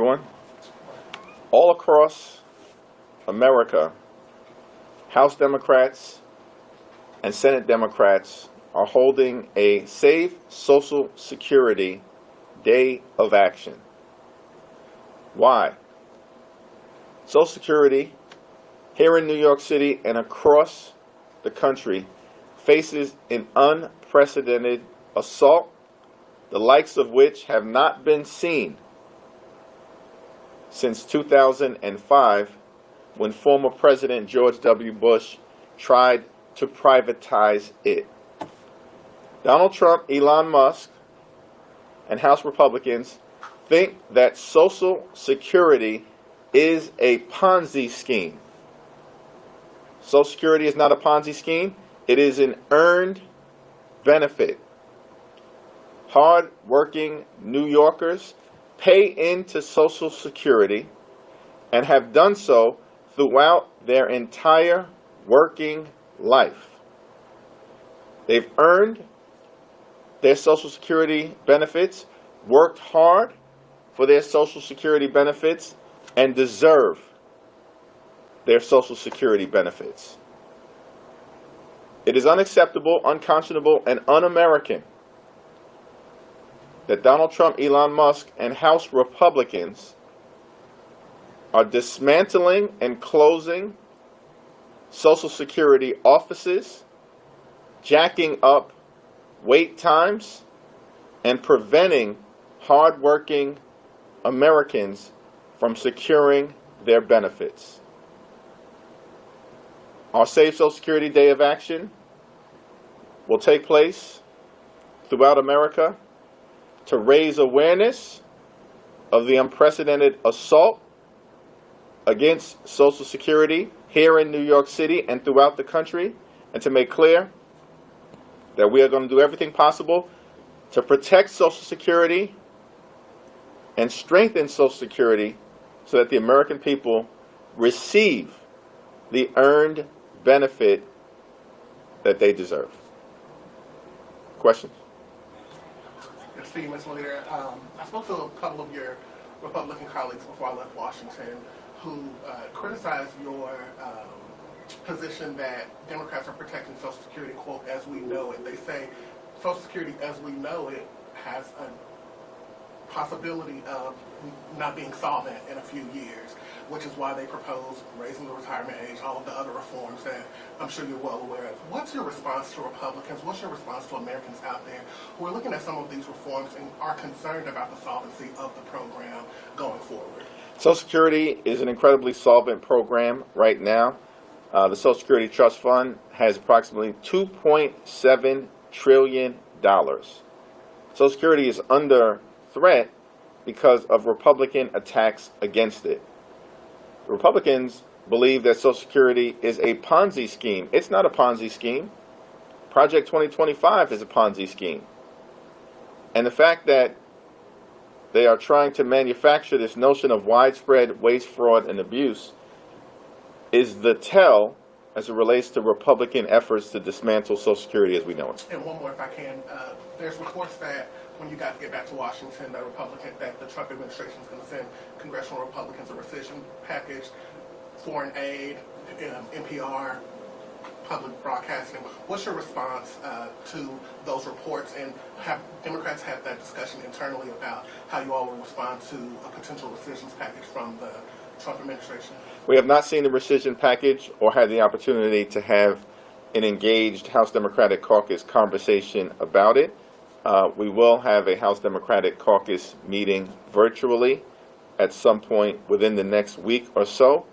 Everyone, all across America, House Democrats and Senate Democrats are holding a Save Social Security Day of Action. Why? Social Security here in New York City and across the country faces an unprecedented assault, the likes of which have not been seen since 2005, when former President George W. Bush tried to privatize it. Donald Trump, Elon Musk, and House Republicans think that Social Security is a Ponzi scheme. Social Security is not a Ponzi scheme. It is an earned benefit. Hard-working New Yorkers pay into Social Security and have done so throughout their entire working life. They've earned their Social Security benefits, worked hard for their Social Security benefits, and deserve their Social Security benefits. It is unacceptable, unconscionable, and un-American that Donald Trump, Elon Musk, and House Republicans are dismantling and closing Social Security offices, jacking up wait times, and preventing hardworking Americans from securing their benefits. Our Save Social Security Day of Action will take place throughout America to raise awareness of the unprecedented assault against Social Security here in New York City and throughout the country, and to make clear that we are going to do everything possible to protect Social Security and strengthen Social Security so that the American people receive the earned benefit that they deserve. Questions? See, Mr. Leader, I spoke to a couple of your Republican colleagues before I left Washington who criticized your position that Democrats are protecting Social Security, quote, as we know it. They say Social Security as we know it has a possibility of not being solvent in a few years, which is why they propose raising the retirement age, all of the other reforms that I'm sure you're well aware of. What's your response to Republicans? What's your response to Americans out there who are looking at some of these reforms and are concerned about the solvency of the program going forward? Social Security is an incredibly solvent program right now. The Social Security Trust Fund has approximately $2.7 trillion. Social Security is under threat because of Republican attacks against it. Republicans believe that Social Security is a Ponzi scheme. It's not a Ponzi scheme. Project 2025 is a Ponzi scheme. And the fact that they are trying to manufacture this notion of widespread waste, fraud, and abuse is the tell as it relates to Republican efforts to dismantle Social Security as we know it. And one more, if I can. There's reports that when you guys get back to Washington, that the Trump administration is going to send congressional Republicans a rescission package, foreign aid, NPR, public broadcasting. What's your response to those reports, and have Democrats had that discussion internally about how you all will respond to a potential rescissions package from the Trump administration? We have not seen the rescission package or had the opportunity to have an engaged House Democratic Caucus conversation about it. We will have a House Democratic Caucus meeting virtually at some point within the next week or so,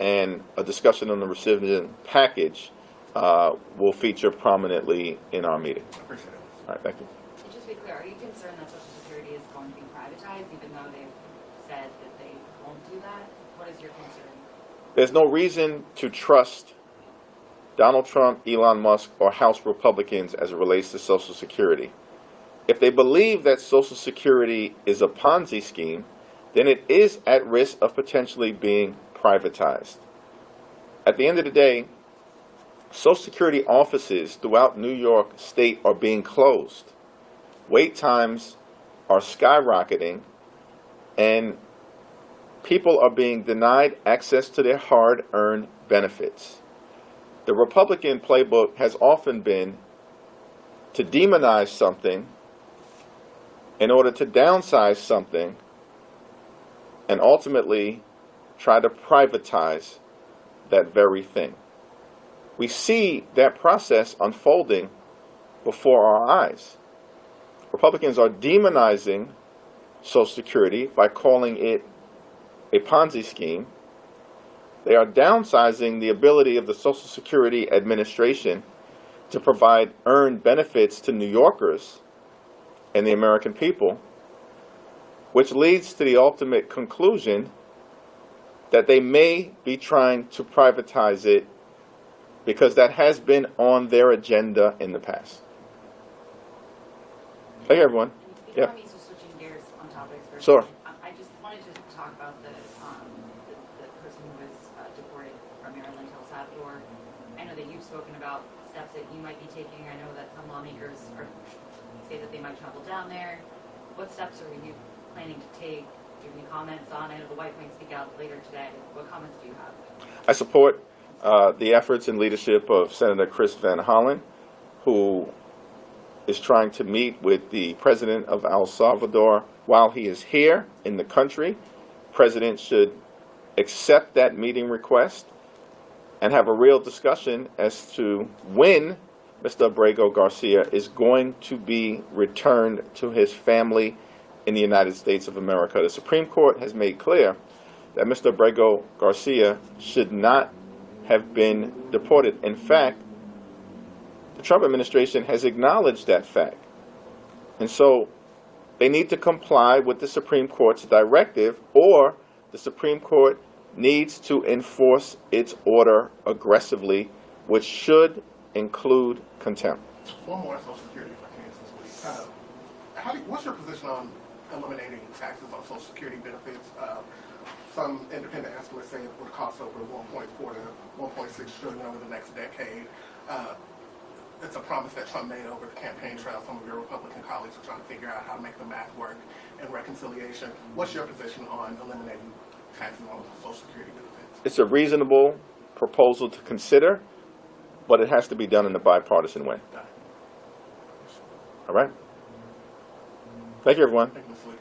and a discussion on the rescission package will feature prominently in our meeting. I appreciate it. All right, thank you. So just to be clear, are you concerned that Social Security is going to be privatized, even though they've said that they won't do that? What is your concern? There's no reason to trust Donald Trump, Elon Musk, or House Republicans as it relates to Social Security. If they believe that Social Security is a Ponzi scheme, then it is at risk of potentially being privatized. At the end of the day, Social Security offices throughout New York State are being closed. Wait times are skyrocketing, and people are being denied access to their hard-earned benefits. The Republican playbook has often been to demonize something in order to downsize something and ultimately try to privatize that very thing. We see that process unfolding before our eyes. Republicans are demonizing Social Security by calling it a Ponzi scheme. They are downsizing the ability of the Social Security Administration to provide earned benefits to New Yorkers and the American people, which leads to the ultimate conclusion that they may be trying to privatize it because that has been on their agenda in the past. Hey, everyone. Before Yeah. me switching gears on topics for a Sure. second, I just wanted to talk about the person who was deported from Maryland to El Salvador. I know that you've spoken about steps that you might be taking. I know that some lawmakers say that they might travel down there. What steps are you planning to take? Do you have any comments on? I know the White Wing speak out later today. What comments do you have? I support the efforts and leadership of Senator Chris Van Hollen, who is trying to meet with the president of El Salvador while he is here in the country. President should accept that meeting request and have a real discussion as to when Mr. Abrego Garcia is going to be returned to his family in the United States of America. The Supreme Court has made clear that Mr. Abrego Garcia should not have been deported. In fact, the Trump administration has acknowledged that fact. And so they need to comply with the Supreme Court's directive, or the Supreme Court needs to enforce its order aggressively, which should include contempt. One more Social Security if I can this week. What's your position on eliminating taxes on Social Security benefits? Some independent estimates say it would cost over 1.4 to 1.6 trillion over the next decade. It's a promise that Trump made over the campaign trail. Some of your Republican colleagues are trying to figure out how to make the math work and reconciliation. What's your position on eliminating taxes on Social Security benefits? It's a reasonable proposal to consider, but it has to be done in a bipartisan way. All right? Thank you, everyone. Thank you, Mr. Lee.